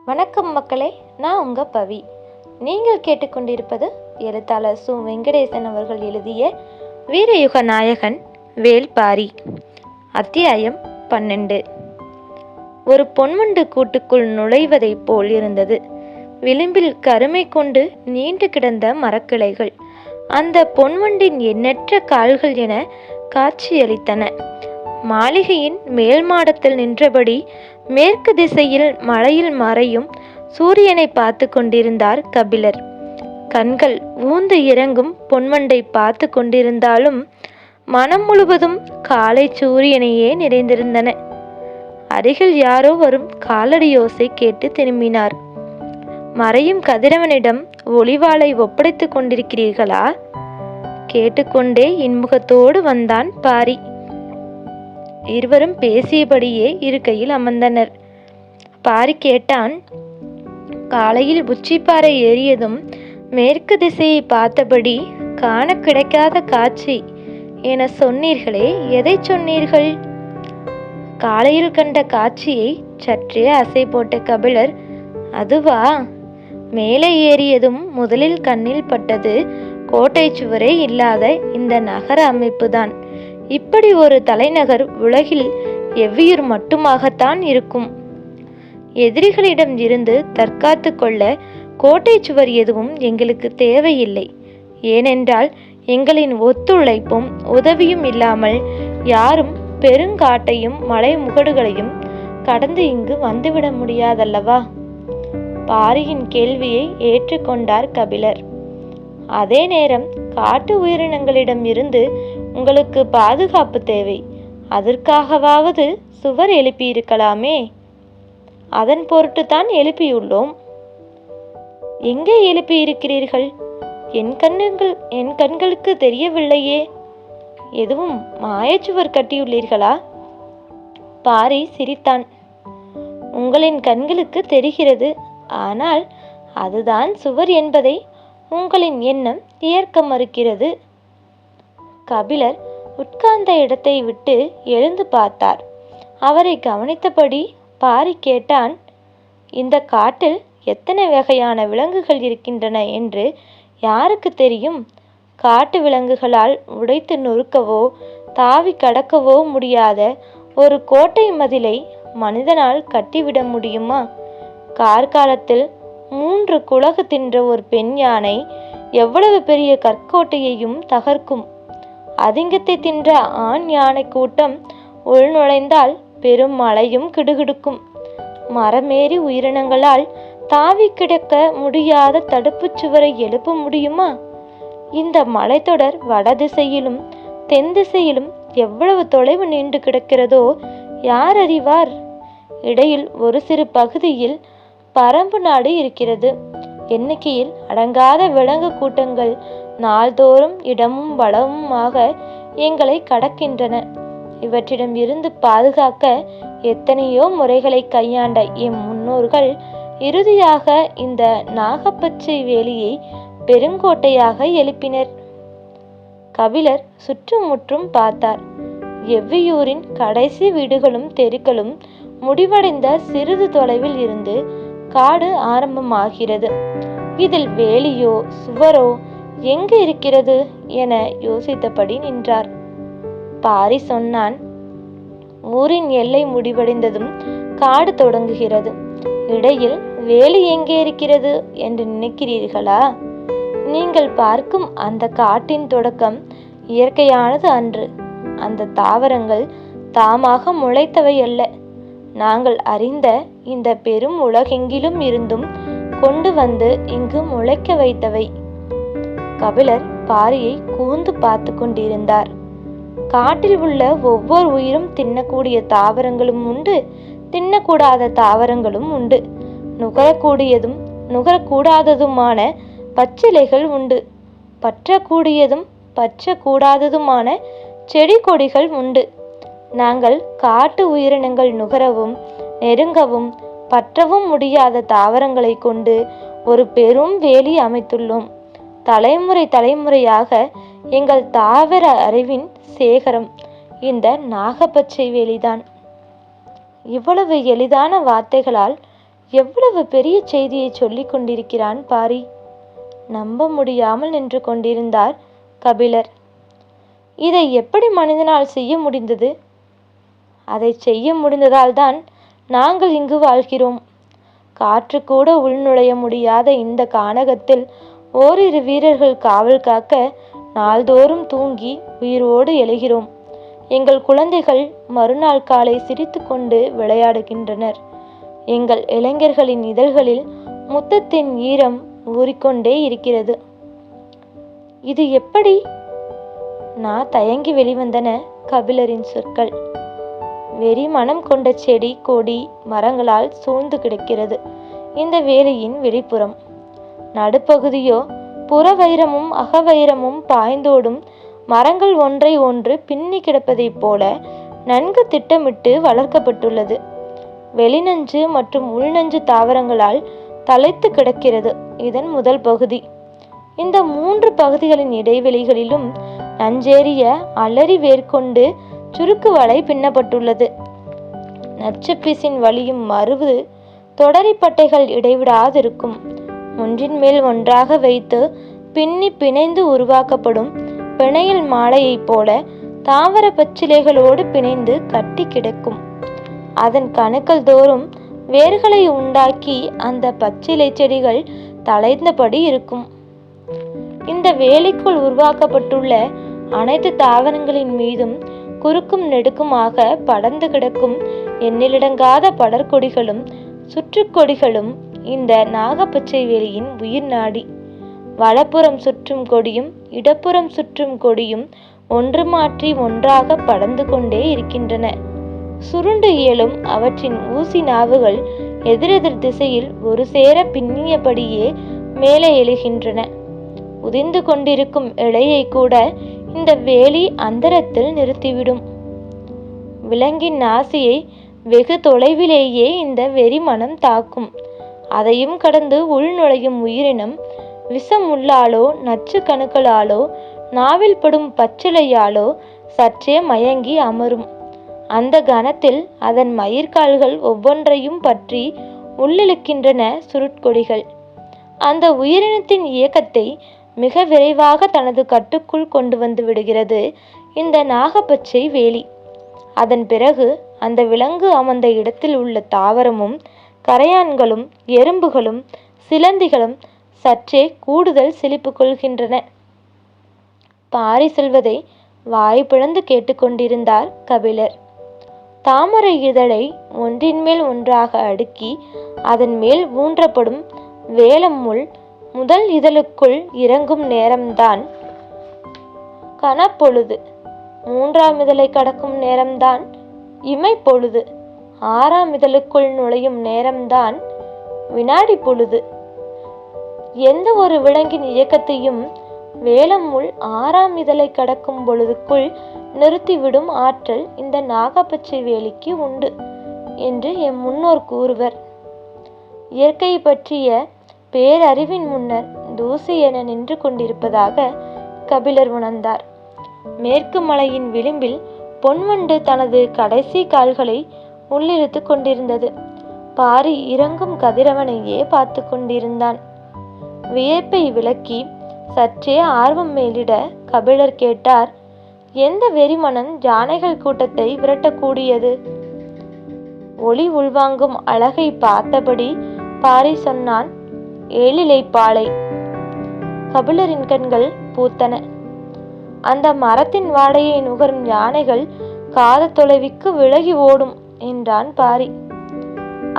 வணக்கம் மக்களே, நான் உங்கள் பவி. நீங்கள் கேட்டுக்கொண்டிருப்பது எழுத்தாளர் சு. வெங்கடேசன் அவர்கள் எழுதிய வீரயுக நாயகன் வேல்பாரி. அத்தியாயம் 12. ஒரு பொன்வண்டு கூட்டுக்குள் நுழைவதைப் போல் இருந்தது. விளிம்பில் கருமை கொண்டு நீண்டு கிடந்த மரக்கிளைகள் அந்த பொன்வண்டின் எண்ணற்ற கால்கள் என காட்சியளித்தன. மாளிகையின் மேல் மாடத்தில் நின்றபடி மேற்கு திசையில் மலையில் மறையும் சூரியனை பார்த்து கொண்டிருந்தார் கபிலர். கண்கள் ஊந்து இறங்கும் பொன்வண்டை பார்த்து கொண்டிருந்தாலும் மனம் முழுவதும் காலை சூரியனையே நிறைந்திருந்தன. அருகில் யாரோ வரும் காலடியோசை கேட்டு திரும்பினார். மறையும் கதிரவனிடம் ஒளிவாளை ஒப்படைத்து கொண்டிருக்கிறீர்களா? கேட்டுக்கொண்டே இன்முகத்தோடு வந்தான் பாரி. இருவரும் பேசியபடியே இருக்கையில் அமர்ந்தனர். பாரி கேட்டான், காலையில் உச்சிப்பாறை ஏறியதும் மேற்கு திசையை பார்த்தபடி காண கிடைக்காத காட்சி என சொன்னீர்களே, எதை சொன்னீர்கள்? காலையில் கண்ட காட்சியை சற்றே அசை போட்ட கபிலர், அதுவா? மேலே ஏறியதும் முதலில் கண்ணில் பட்டது கோட்டை சுவரே இல்லாத இந்த நகர அமைப்புதான். இப்படி ஒரு தலைநகர் உலகில் எவ்வியூர் மட்டுமாகத்தான் இருக்கும். எதிரிகளிடம் இருந்து தற்காத்து கொள்ள கோட்டை சுவர் எதுவும் எங்களுக்கு தேவையில்லை. ஏனென்றால் எங்களின் ஒத்துழைப்பும் உதவியும் இல்லாமல் யாரும் பெருங்காட்டையும் மலை முகடுகளையும் கடந்து இங்கு வந்துவிட முடியாதல்லவா? பாரியின் கேள்வியை ஏற்றுக்கொண்டார் கபிலர். அதே நேரம் காட்டு உயிரினங்களிடம் இருந்து உங்களுக்கு பாதுகாப்பு தேவை. அதற்காகவாவது சுவர் எழுப்பியிருக்கலாமே. அதன் பொருட்டுத்தான் எழுப்பியுள்ளோம். எங்கே எழுப்பியிருக்கிறீர்கள்? என் கண்களுக்கு தெரியவில்லையே. எதுவும் மாயச்சுவர் கட்டியுள்ளீர்களா? பாரி சிரித்தான். உங்களின் கண்களுக்கு தெரிகிறது. ஆனால் அதுதான் சுவர் என்பதை உங்களின் எண்ணம் ஏற்க மறுக்கிறது. கபிலர் உட்கார்ந்த இடத்தை விட்டு எழுந்து பார்த்தார். அவரை கவனித்தபடி பாரி கேட்டான், இந்த காட்டில் எத்தனை வகையான விலங்குகள் இருக்கின்றன என்று யாருக்கு தெரியும்? காட்டு விலங்குகளால் உடைத்து நொறுக்கவோ தாவி கடக்கவோ முடியாத ஒரு கோட்டை மதிலை மனிதனால் கட்டிவிட முடியுமா? கார்காலத்தில் 3 குலகு தின்ற ஒரு பெண் யானை எவ்வளவு பெரிய கற்கோட்டையையும் தகர்க்கும். அதிங்கத்தை தின்ற ஆண் யானை கூட்டம் உள்நுழைந்தால் பெரும் மலையும் கிடுகிடுக்கும். மரமேறி உயிரினங்களால் தாவி கிடக்க முடியாத தடுப்பு சுவரை எழுப்ப முடியுமா? இந்த மலைத்தொடர் வடதிசையிலும் தென் திசையிலும் எவ்வளவு தொலைவு நீண்டு கிடக்கிறதோ யார் அறிவார்? இடையில் ஒரு சிறு பகுதியில் பரம்பு நாடு இருக்கிறது. எண்ணிக்கையில் அடங்காத விலங்கு கூட்டங்கள் நாள்தோறும் இடமும் வளமுமாக எங்களை கடக்கின்றன. இவற்றிடம் இருந்து பாதுகாக்க எத்தனையோ முறைகளை கையாண்ட எம் முன்னோர்கள் இறுதியாக இந்த நாகப்பச்சை வேலியை பெருங்கோட்டையாக எழுப்பினர். கபிலர் சுற்றுமுற்றும் பார்த்தார். எவ்வியூரின் கடைசி வீடுகளும் தெருக்களும் முடிவடைந்த சிறிது தொலைவில் இருந்து காடு ஆரம்பமாகிறது. இதில் வேலியோ சுவரோ எங்கு இருக்கிறது என யோசித்தபடி நின்றார். பாரி சொன்னான், ஊரின் எல்லை முடிவடைந்ததும் காடு தொடங்குகிறது. இடையில் வேலி எங்கே இருக்கிறது என்று நினைக்கிறீர்களா? நீங்கள் பார்க்கும் அந்த காட்டின் தொடக்கம் இயற்கையானது அன்று. அந்த தாவரங்கள் தாமாக முளைத்தவை அல்ல. நாங்கள் அறிந்த இந்த பெரும் உலகெங்கிலும் இருந்தும் கொண்டு வந்து இங்கு முளைக்க வைத்தவை. கபிலர் பாரியை கூர்ந்து பார்த்து கொண்டிருந்தார். காட்டில் உள்ள ஒவ்வொரு உயிரும் தின்னக்கூடிய தாவரங்களும் உண்டு, தின்னக்கூடாத தாவரங்களும் உண்டு. நுகரக்கூடியதும் நுகரக்கூடாததுமான பச்சிலைகள் உண்டு. பற்றக்கூடியதும் பற்றக்கூடாததுமான செடி கொடிகள் உண்டு. நாங்கள் காட்டு உயிரினங்கள் நுகரவும் நெருங்கவும் பற்றவும் முடியாத தாவரங்களை கொண்டு ஒரு பெரும் வேலி அமைத்துள்ளோம். தலைமுறை தலைமுறையாக எங்கள் தாவர அறிவின் சேகரம் இந்த நாகப்பச்சை வேலிதான். இவ்வளவு எளிதான வார்த்தைகளால் எவ்வளவு பெரிய செய்தியை சொல்லிக் கொண்டிருக்கிறான் பாரி. நம்ப முடியாமல் நின்று கொண்டிருந்தார் கபிலர். இதை எப்படி மனிதனால் செய்ய முடிந்தது? அதை செய்ய முடிந்ததால்தான் நாங்கள் இங்கு வாழ்கிறோம். காற்று கூட உள்நுழைய முடியாத இந்த கானகத்தில் ஓரிரு வீரர்கள் காவல் காக்க நாள்தோறும் தூங்கி உயிரோடு எழுகிறோம். எங்கள் குழந்தைகள் மறுநாள் காலை சிரித்து கொண்டு விளையாடுகின்றனர். எங்கள் இளைஞர்களின் இதழ்களில் முத்தத்தின் ஈரம் ஊறிக்கொண்டே இருக்கிறது. இது எப்படி? நான் தயங்கி வெளிவந்தன கபிலரின் சொற்கள். வெறி மனம் கொண்ட செடி கொடி மரங்களால் சூழ்ந்து கிடக்கிறது இந்த வேலியின் வெளிப்புறம். நடுப்பகுதியோ புறவைரமும் அகவைரமும் பாய்ந்தோடும் மரங்கள் ஒன்றை ஒன்று பின்னி கிடப்பதைப் போல நன்கு திட்டமிட்டு வளர்க்கப்பட்டுள்ளது. வெளிநஞ்சு மற்றும் உள்நஞ்சு தாவரங்களால் தலைத்து கிடக்கிறது இதன் முதல் பகுதி. இந்த 3 பகுதிகளின் இடைவெளிகளிலும் நஞ்சேறிய அலறி வேர்கொண்டு சுருக்கு வலை பின்னப்பட்டுள்ளது. நச்சுப்பிசின் வலியும் மருவு தொடரிப்பட்டைகள் இடைவிடாதிருக்கும். ஒன்றின் மேல் ஒன்றாக வைத்து பின்னி பிணைந்து உருவாக்கப்படும் பிணையல் மாலையைப் போல தாவர பச்சிலைகளோடு பிணைந்து கட்டி கிடக்கும். அதன் கணுக்கள் தோறும் வேர்களை உண்டாக்கி அந்த பச்சிலை செடிகள் தழைந்தபடி இருக்கும். இந்த வேலிக்குள் உருவாக்கப்பட்டுள்ள அனைத்து தாவரங்களின் மீதும் குறுக்கும் நெடுக்குமாக படர்ந்து கிடக்கும் எண்ணிலடங்காத படர்கொடிகளும் சுற்றுக்கொடிகளும் இந்த நாகப்பச்சை வேலியின் உயிர் நாடி. வலப்புறம் சுற்றும் கொடியும் இடப்புறம் சுற்றும் கொடியும் ஒன்று மாற்றி ஒன்றாக படர்ந்து கொண்டே இருக்கின்றன. சுருண்டு இயலும் அவற்றின் ஊசி நாவுகள் எதிரெதிர் திசையில் ஒரு சேர பின்னியபடியே மேலே எழுகின்றன. உதிர்ந்து கொண்டிருக்கும் இலையை கூட இந்த வேலி அந்தரத்தில் நிறுத்திவிடும். விலங்கின் நாசியை வெகு தொலைவிலேயே இந்த வெறிமனம் தாக்கும். அதையும் கடந்து உள்நுழையும் உயிரினம் விஷமுள்ளாலோ நச்சு கணுக்களாலோ நாவில் படும் பச்சிலையாலோ சற்றே மயங்கி அமரும். அந்த கணத்தில் அதன் மயிர்கால்கள் ஒவ்வொன்றையும் பற்றி உள்ளிழுக்கின்றன சுருட்கொடிகள். அந்த உயிரினத்தின் இயக்கத்தை மிக விரைவாக தனது கட்டுக்குள் கொண்டு வந்து விடுகிறது இந்த நாகப்பச்சை வேலி. அதன் பிறகு அந்த விலங்கு அமர்ந்த இடத்தில் உள்ள தாவரமும் கரையான்களும் எறும்புகளும் சிலந்திகளும் சற்றே கூடுதல் செழிப்பு கொள்கின்றன. பாரி சொல்வதை வாய் பிளந்து கேட்டுக்கொண்டிருந்தார் கபிலர். தாமரை இதழை ஒன்றின் மேல் ஒன்றாக அடுக்கி அதன் மேல் ஊன்றப்படும் வேலம் முள் முதல் இதழுக்குள் இறங்கும் நேரம்தான் கனப்பொழுது. 3ஆம் இதழை கடக்கும் நேரம்தான் இமைப்பொழுது. 6ஆம் இதழுக்குள் நுழையும் நேரம்தான் வினாடி பொழுது. எந்த ஒரு விலங்கின் இயக்கத்தையும் வேலம் முள் 6ஆம் இதழை கடக்கும் பொழுதுக்குள் நிறுத்திவிடும் ஆற்றல் இந்த நாகப்பச்சை வேலிக்கு உண்டு என்று எம் முன்னோர் கூறுவர். இயற்கை பற்றிய பேரறிவின் முன்னர் தூசி என நின்று கொண்டிருப்பதாக கபிலர் உணர்ந்தார். மேற்கு மலையின் விளிம்பில் பொன்வண்டு தனது கடைசி கால்களை உள்ளிழுத்து கொண்டிருந்தது. பாரி இறங்கும் கதிரவனையே பார்த்து கொண்டிருந்தான். வியப்பை விலக்கி சற்றே ஆர்வம் மேலிட கபிலர் கேட்டார், எந்த வெறிமனம் யானைகள் கூட்டத்தை விரட்டக்கூடியது? ஒளி உள்வாங்கும் அழகை பார்த்தபடி பாரி சொன்னான், ஏழிலைப்பாலை. கபிலரின் கண்கள் பூத்தன. அந்த மரத்தின் வாடையை நுகரும் யானைகள் காத தொலைவிற்கு விலகி ஓடும் என்றான் பாரி.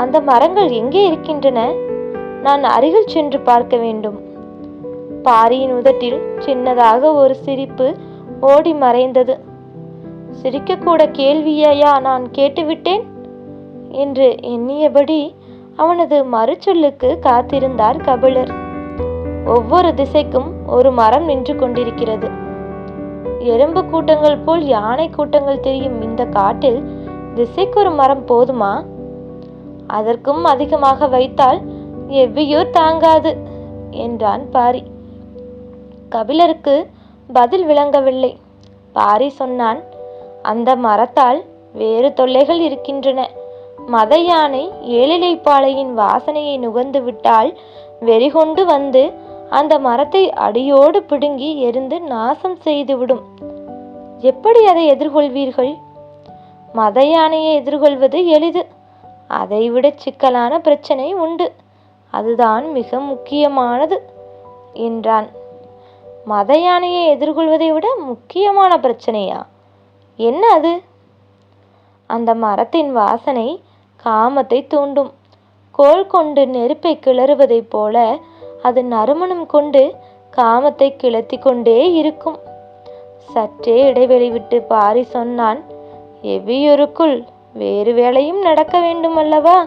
அந்த மரங்கள் எங்கே இருக்கின்றன? நான் அருகில் சென்று பார்க்க வேண்டும். பாரியின் உதட்டில் சின்னதாக ஒரு சிரிப்பு ஓடி மறைந்தது. சிரிக்கக்கூட கேள்வியையா நான் கேட்டுவிட்டேன் என்று எண்ணியபடி அவனது மறுச்சொல்லுக்கு காத்திருந்தார் கபிலர். ஒவ்வொரு திசைக்கும் ஒரு மரம் நின்று கொண்டிருக்கிறது. எறும்பு கூட்டங்கள் போல் யானை கூட்டங்கள் தெரியும் இந்த காட்டில் திசைக்கு ஒரு மரம் போதுமா? அதற்கும் அதிகமாக வைத்தால் எவ்வியூர் தாங்காது என்றான் பாரி. கபிலருக்கு பதில் விளங்கவில்லை. பாரி சொன்னான், அந்த மரத்தால் வேறு தொல்லைகள் இருக்கின்றன. மத யானை ஏழிலைப்பாளையின் வாசனையை நுகர்ந்து விட்டால் வெறிகொண்டு வந்து அந்த மரத்தை அடியோடு பிடுங்கி எரிந்து நாசம் செய்துவிடும். எப்படி அதை எதிர்கொள்வீர்கள்? மத யானையை எதிர்கொள்வது எளிது. அதைவிட சிக்கலான பிரச்சனை உண்டு. அதுதான் மிக முக்கியமானது என்றான். மத யானையை எதிர்கொள்வதை விட முக்கியமான பிரச்சனையா? என்ன அது? அந்த மரத்தின் வாசனை காமத்தை தூண்டும். கோல் கொண்டு நெருப்பை கிளறுவதைப் போல அது நறுமணம் கொண்டு காமத்தை கிளத்தி கொண்டே இருக்கும். சற்றே இடைவெளி விட்டு பாரி சொன்னான். எவ்வியூருக்குள் வேறு வேலையும் நடக்க வேண்டும் அல்லவா?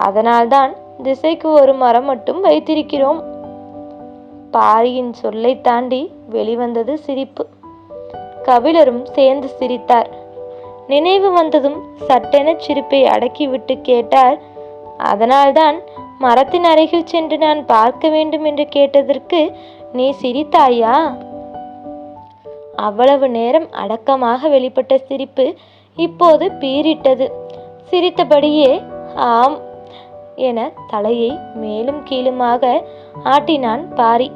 அதனால்தான் திசைக்கு ஒரு மரம் மட்டும் வைத்திருக்கிறோம். பாரியின் சொல்லை தாண்டி வெளிவந்தது சிரிப்பு. கபிலரும் சேர்ந்து சிரித்தார். நினைவு வந்ததும் சட்டென சிரிப்பை அடக்கிவிட்டு கேட்டார். அதனால்தான் மரத்தின் அருகில் சென்று நான் பார்க்க வேண்டும் என்று கேட்டதற்கு நீ சிரித்தாயா? அவ்வளவு நேரம் அடக்கமாக வெளிப்பட்ட சிரிப்பு இப்போது பீறிட்டது. சிரித்தபடியே ஆம் என தலையை மேலும் கீழுமாக ஆட்டினான் பாரி.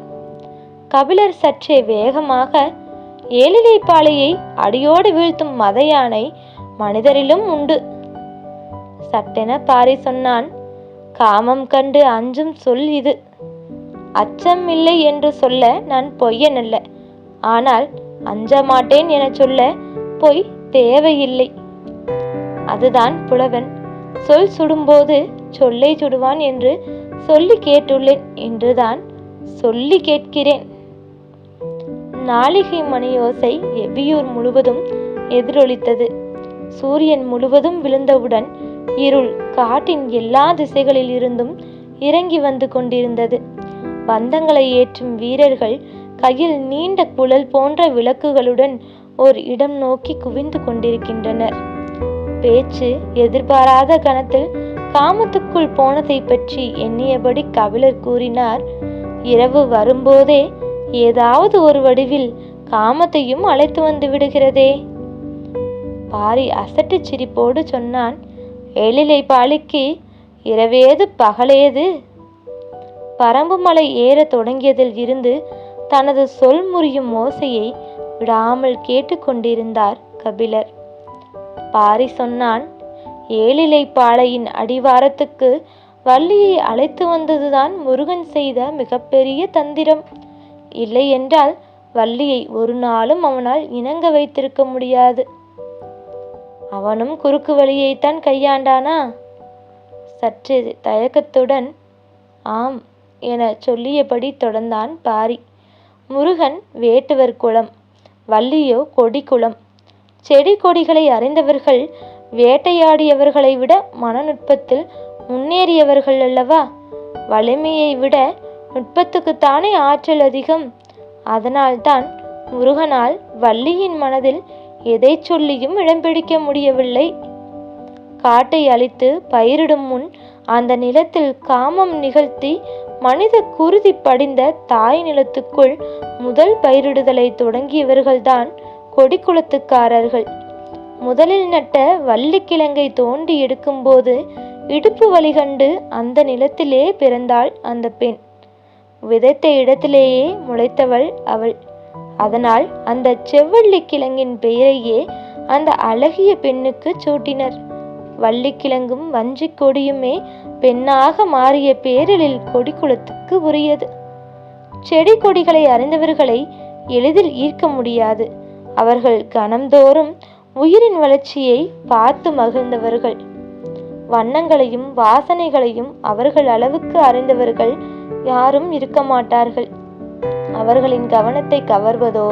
கபிலர் சற்றே வேகமாக, ஏழிலைப்பாளையை அடியோடு வீழ்த்தும் மத யானை மனிதரிலும் உண்டு சட்டென பாரி சொன்னான். காமம் கண்டு அஞ்சும் சொல் இது. அச்சம் இல்லை என்று சொல்ல நான் பொய்யனல்ல. ஆனால் அஞ்ச மாட்டேன் என சொல்ல பொய் தேவையில்லை. அதுதான் புலவன். சொல் சுடும்போது சொல்லை சுடுவான் என்று சொல்லி கேட்டுள்ளேன் என்றுதான் சொல்லி கேட்கிறேன். நாளிகை மணியோசை எவ்வியூர் முழுவதும் எதிரொலித்தது. சூரியன் முழுவதும் விழுந்தவுடன் இருள் காட்டின் எல்லா திசைகளில் இருந்தும் இறங்கி வந்து கொண்டிருந்தது. பந்தங்களை ஏற்றும் வீரர்கள் கையில் நீண்ட குழல் போன்ற விளக்குகளுடன் ஓர் இடம் நோக்கி குவிந்து கொண்டிருக்கின்றனர். பேச்சு எதிர்பாராத கணத்தில் காமத்துக்குள் போனதை பற்றி எண்ணியபடி கபிலர் கூறினார். இரவு வரும்போதே ஏதாவது ஒரு வடிவில் காமத்தையும் அழைத்து வந்து விடுகிறதே. பாரி அசட்டு சிரிப்போடு சொன்னான். ஏழிலைப்பாளைக்கு இரவேது பகலேது? பரம்பு மலை ஏற தொடங்கியதில் இருந்து தனது சொல் முறியும் ஓசையை விடாமல் கேட்டுக்கொண்டிருந்தார் கபிலர். பாரி சொன்னான். ஏழிலைப்பாளையின் அடிவாரத்துக்கு வள்ளியை அழைத்து வந்ததுதான் முருகன் செய்த மிகப்பெரிய தந்திரம். இல்லை என்றால் வள்ளியை ஒரு நாளும் அவனால் இணங்க வைத்திருக்க முடியாது. அவனும் குறுக்கு வழியைத்தான் கையாண்டானா? சற்று தயக்கத்துடன் ஆம் என சொல்லியபடி தொடர்ந்தான் பாரி. முருகன் வேட்டுவர் குலம், வள்ளியோ கொடி குலம். செடி கொடிகளை அறிந்தவர்கள் வேட்டையாடியவர்களை விட மனநுட்பத்தில் முன்னேறியவர்கள் அல்லவா? வலிமையை விட நுட்பத்துக்குத்தானே ஆற்றல் அதிகம். அதனால்தான் முருகனால் வள்ளியின் மனதில் எதை சொல்லியும் இடம் பிடிக்க முடியவில்லை. காட்டை அழித்து பயிரிடும் முன் அந்த நிலத்தில் காமம் நிகழ்த்தி மனித குருதி படிந்த தாய் நிலத்துக்குள் முதல் பயிரிடுதலை தொடங்கியவர்கள்தான் கொடிக்குளத்துக்காரர்கள். முதலில் நட்ட வள்ளிக்கிழங்கை தோண்டி எடுக்கும்போது இடுப்பு வலி கண்டு அந்த நிலத்திலே பிறந்தாள் அந்த பெண். விதைத்த இடத்திலேயே முளைத்தவள் அவள். அதனால் அந்த செவ்வள்ளி கிழங்கின் பெயரையே அந்த அழகிய பெண்ணுக்கு சூட்டினர். வள்ளிக்கிழங்கும் வஞ்சி கொடியுமே பெண்ணாக மாறிய பேரலில் கொடிக்குளத்துக்கு உரியது. செடி கொடிகளை அறிந்தவர்களை எளிதில் ஈர்க்க முடியாது. அவர்கள் கணம்தோறும் உயிரின் வளர்ச்சியை பார்த்து மகிழ்ந்தவர்கள். வண்ணங்களையும் வாசனைகளையும் அவர்கள் அளவுக்கு அறிந்தவர்கள் யாரும் இருக்க மாட்டார்கள். அவர்களின் கவனத்தை கவர்வதோ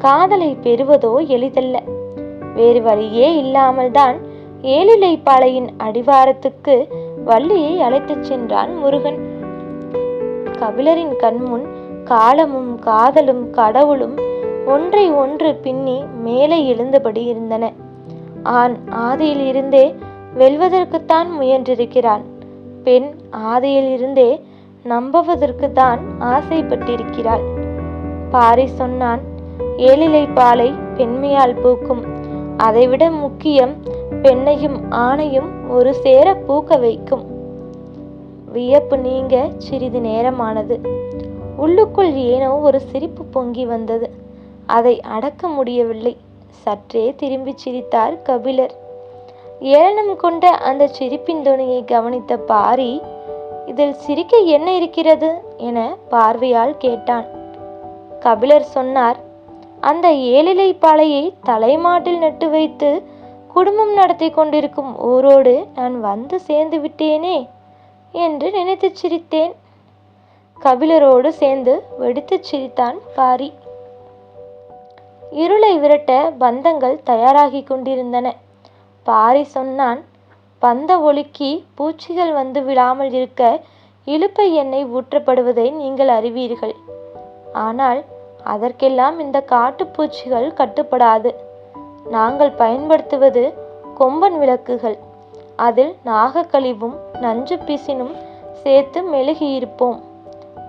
காதலை பெறுவதோ எளிதல்ல. வேறு வழியே இல்லாமல் தான் ஏழிலைப்பாளையின் அடிவாரத்துக்கு வள்ளியை அழைத்துச் சென்றான் முருகன். கபிலரின் கண்முன் காலமும் காதலும் கடவுளும் ஒன்றை ஒன்று பின்னி மேலே எழுந்தபடி இருந்தன. ஆண் ஆதியில் இருந்தே வெல்வதற்குத்தான் முயன்றிருக்கிறான். பெண் ஆதியில் இருந்தே நம்புவதற்குத்தான் ஆசைப்பட்டிருக்கிறாள். பாரி சொன்னான். ஏழிலைப்பாளை பெண்மையால் பூக்கும். அதைவிட முக்கியம் பெண்ணையும் ஆணையும் ஒரு சேர பூக்க வைக்கும். வியப்பு நீங்க சிறிது நேரமானது. உள்ளுக்குள் ஏனோ ஒரு சிரிப்பு பொங்கி வந்தது. அதை அடக்க முடியவில்லை. சற்றே திரும்பி சிரித்தார் கபிலர். ஏளனம் கொண்ட அந்த சிரிப்பின் துணியை கவனித்த பாரி, இதில் சிரிக்க என்ன இருக்கிறது என பார்வையால் கேட்டான். கபிலர் சொன்னார், அந்த ஏழிலை பாலையை தலைமாட்டில் நட்டு வைத்து குடும்பம் நடத்தி கொண்டிருக்கும் ஊரோடு நான் வந்து சேர்ந்து விட்டேனே என்று நினைத்து சிரித்தேன். கபிலரோடு சேர்ந்து வெடித்து சிரித்தான் பாரி. இருளை விரட்ட பந்தங்கள் தயாராகி கொண்டிருந்தன. பாரி சொன்னான், பந்த ஒலுக்கி பூச்சிகள் வந்து விடாமல் இருக்க இலுப்பை எண்ணெய் ஊற்றப்படுவதை நீங்கள் அறிவீர்கள். ஆனால் அதற்கெல்லாம் இந்த காட்டுப்பூச்சிகள் கட்டுப்படாது. நாங்கள் பயன்படுத்துவது கொம்பன் விளக்குகள். அதில் நாகக்கழிவும் நஞ்சு பிசினும் சேர்த்து மெழுகியிருப்போம்.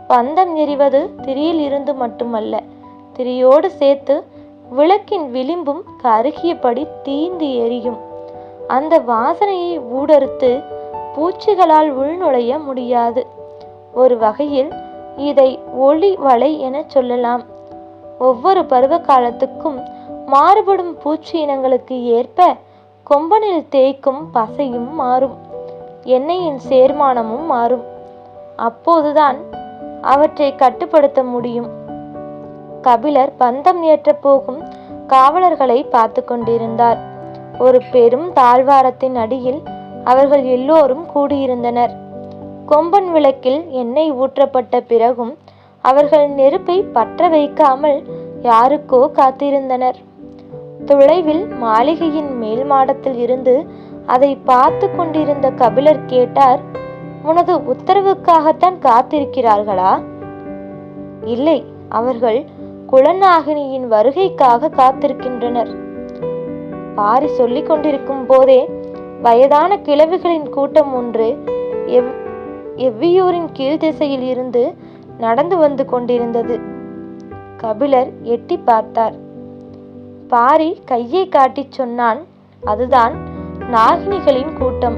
பந்தம் எரிவது திரியில் இருந்து மட்டுமல்ல, திரியோடு சேர்த்து விளக்கின் விளிம்பும் கருகியபடி தீந்து எரியும். அந்த வாசனையை ஊடறுத்து பூச்சிகளால் உள்நுழைய முடியாது. ஒரு வகையில் இதை ஒளி வலை என சொல்லலாம். ஒவ்வொரு பருவ காலத்துக்கும் மாறுபடும் பூச்சி இனங்களுக்கு ஏற்ப கொம்பனில் தேய்க்கும் பசையும் மாறும், எண்ணெயின் சேர்மானமும் மாறும். அப்போதுதான் அவற்றை கட்டுப்படுத்த முடியும். கபிலர் பந்தம் ஏற்ற போகும் காவலர்களை பார்த்து கொண்டிருந்தார். ஒரு பெரும் தாழ்வாரத்தின் அடியில் அவர்கள் எல்லோரும் கூடியிருந்தனர். கொம்பன் விளக்கில் எண்ணெய் ஊற்றப்பட்ட பிறகும் அவர்கள் நெருப்பை பற்ற வைக்காமல் யாருக்கோ காத்திருந்தனர். தொலைவில் மாளிகையின் மேல் மாடத்தில் இருந்து அதை பார்த்து கொண்டிருந்த கபிலர் கேட்டார், உனது உத்தரவுக்காகத்தான் காத்திருக்கிறார்களா? இல்லை, அவர்கள் குலநாகினியின் வருகைக்காக காத்திருக்கின்றனர். பாரி சொல்லிக் கொண்டிருக்கும் போதே வயதான கிழவிகளின் கூட்டம் ஒன்று எவ்வியூரின் கீழ் திசையில் இருந்து நடந்து வந்து கொண்டிருந்தது. கபிலர் எட்டி பார்த்தார். பாரி கையை காட்டி சொன்னான், அதுதான் நாகினிகளின் கூட்டம்.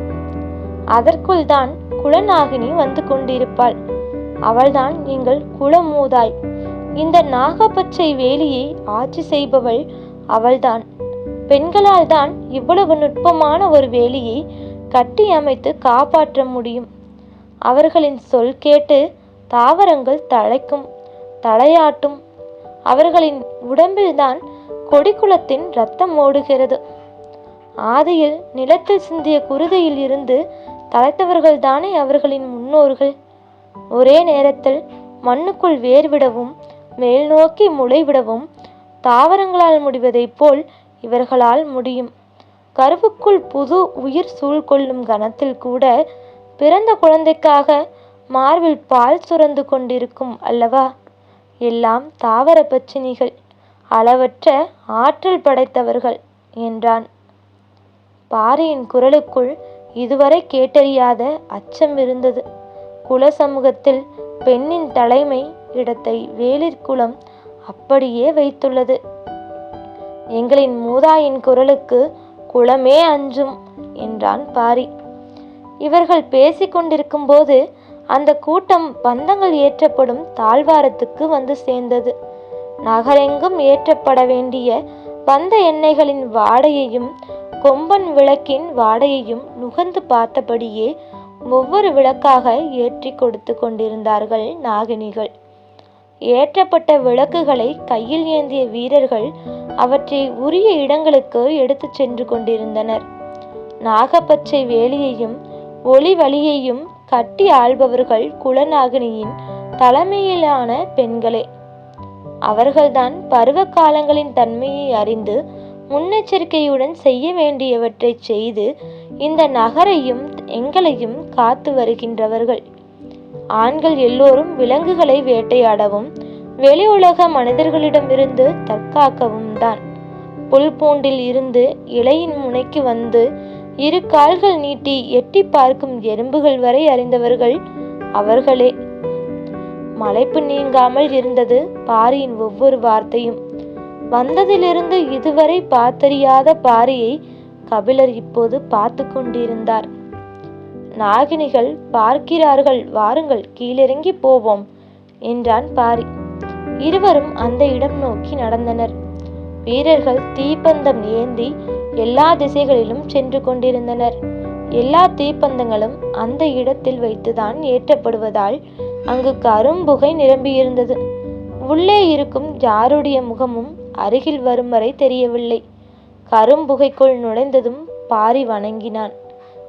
அதற்குள் தான் குலநாகினி வந்து கொண்டிருப்பாள். அவள்தான் எங்கள் குலமூதாய். இந்த நாகப்பச்சை வேலியை ஆட்சி செய்பவள் அவள்தான். பெண்களால் தான் இவ்வளவு நுட்பமான ஒரு வேலியை கட்டி அமைத்து காப்பாற்ற முடியும். அவர்களின் சொல் கேட்டு தாவரங்கள் தழைக்கும், தலையாட்டும். அவர்களின் உடம்பில்தான் கொடிக்குலத்தின் இரத்தம் ஓடுகிறது. ஆதியில் நிலத்தில் சிந்திய குருதியில் இருந்து தலைத்தவர்கள் தானே அவர்களின் முன்னோர்கள். ஒரே நேரத்தில் மண்ணுக்குள் வேர்விடவும் மேல் நோக்கி முளைவிடவும் தாவரங்களால் முடிவதைப் போல் இவர்களால் முடியும். கருவுக்குள் புது உயிர் சூழ்கொள்ளும் கணத்தில் கூட பிறந்த குழந்தைக்காக மார்பில் பால் சுரந்து கொண்டிருக்கும் அல்லவா? எல்லாம் தாவர பச்சினிகள், அளவற்ற ஆற்றல் படைத்தவர்கள் என்றான். பாரியின் குரலுக்குள் இதுவரை கேட்டறியாத அச்சம் இருந்தது. குல சமூகத்தில் பெண்ணின் தலைமை இடத்தை வேளிர் குலம் அப்படியே வைத்துள்ளது. எங்களின் மூதாயின் குரலுக்கு குலமே அஞ்சும் என்றான் பாரி. இவர்கள் பேசிக்கொண்டிருக்கும் போது அந்த கூட்டம் பந்தங்கள் ஏற்றப்படும் தாழ்வாரத்துக்கு வந்து சேர்ந்தது. நகரெங்கும் ஏற்றப்பட வேண்டிய பந்த எண்ணெய்களின் வாடையையும் கொம்பன் விளக்கின் வாடையையும் நுகர்ந்து பார்த்தபடியே ஒவ்வொரு விளக்காக ஏற்றி கொடுத்து கொண்டிருந்தார்கள் நாகினிகள். ஏற்றப்பட்ட விளக்குகளை கையில் ஏந்திய வீரர்கள் அவற்றை உரிய இடங்களுக்கு எடுத்து சென்று கொண்டிருந்தனர். நாகப்பச்சை வேலியையும் ஒளி வழியையும் கட்டி ஆள்பவர்கள் குலநாகினியின் தலைமையிலான பெண்களே. அவர்கள்தான் பருவ காலங்களின் தன்மையை அறிந்து முன்னெச்சரிக்கையுடன் செய்ய வேண்டியவற்றை செய்து இந்த நகரையும் எங்களையும் காத்து வருகின்றவர்கள். ஆண்கள் எல்லோரும் விலங்குகளை வேட்டையாடவும் வெளி உலக மனிதர்களிடமிருந்து தற்காக்கவும் தான். புல் பூண்டில் இருந்து இலையின் முனைக்கு வந்து இரு கால்கள் நீட்டி எட்டி பார்க்கும் எறும்புகள் வரை அறிந்தவர்கள் அவர்களே. மலைப்பு நீங்காமல் இருந்தது பாரியின் ஒவ்வொரு வார்த்தையும். வந்ததிலிருந்து இதுவரை பார்த்தறியாத பாரியை கபிலர் இப்போது பார்த்து கொண்டிருந்தார். நாகினிகள் பார்க்கிறார்கள், வாருங்கள், கீழிறங்கி போவோம் என்றான் பாரி. இருவரும் அந்த இடம் நோக்கி நடந்தனர். வீரர்கள் தீப்பந்தம் ஏந்தி எல்லா திசைகளிலும் சென்று கொண்டிருந்தனர். எல்லா தீப்பந்தங்களும் அந்த இடத்தில் வைத்துதான் ஏற்றப்படுவதால் அங்கு கரும்புகை நிரம்பியிருந்தது. உள்ளே இருக்கும் யாருடைய முகமும் அருகில் வரும் வரை தெரியவில்லை. கரும்புகைக்குள் நுழைந்ததும் பாரி வணங்கினான்.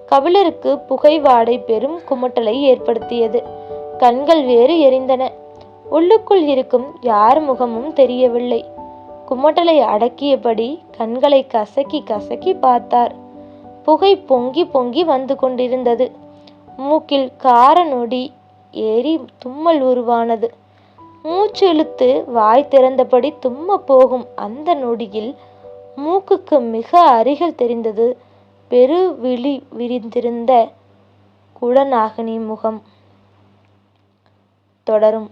கபிலருக்கு புகை வாடை பெரும் குமட்டலை ஏற்படுத்தியது. கண்கள் வேறு எரிந்தன. உள்ளுக்குள் இருக்கும் யார் முகமும் தெரியவில்லை. குமட்டலை அடக்கியபடி கண்களை கசக்கி கசக்கி பார்த்தார். புகை பொங்கி பொங்கி வந்து கொண்டிருந்தது. மூக்கில் கார நொடி ஏறி தும்மல் உருவானது. மூச்சு இழுத்து வாய் திறந்தபடி தும்ம போகும் அந்த நொடியில் மூக்குக்கு மிக அருகில் தெரிந்தது பெருவிழி விரிந்திருந்த குலநாகினி முகம். தொடரும்.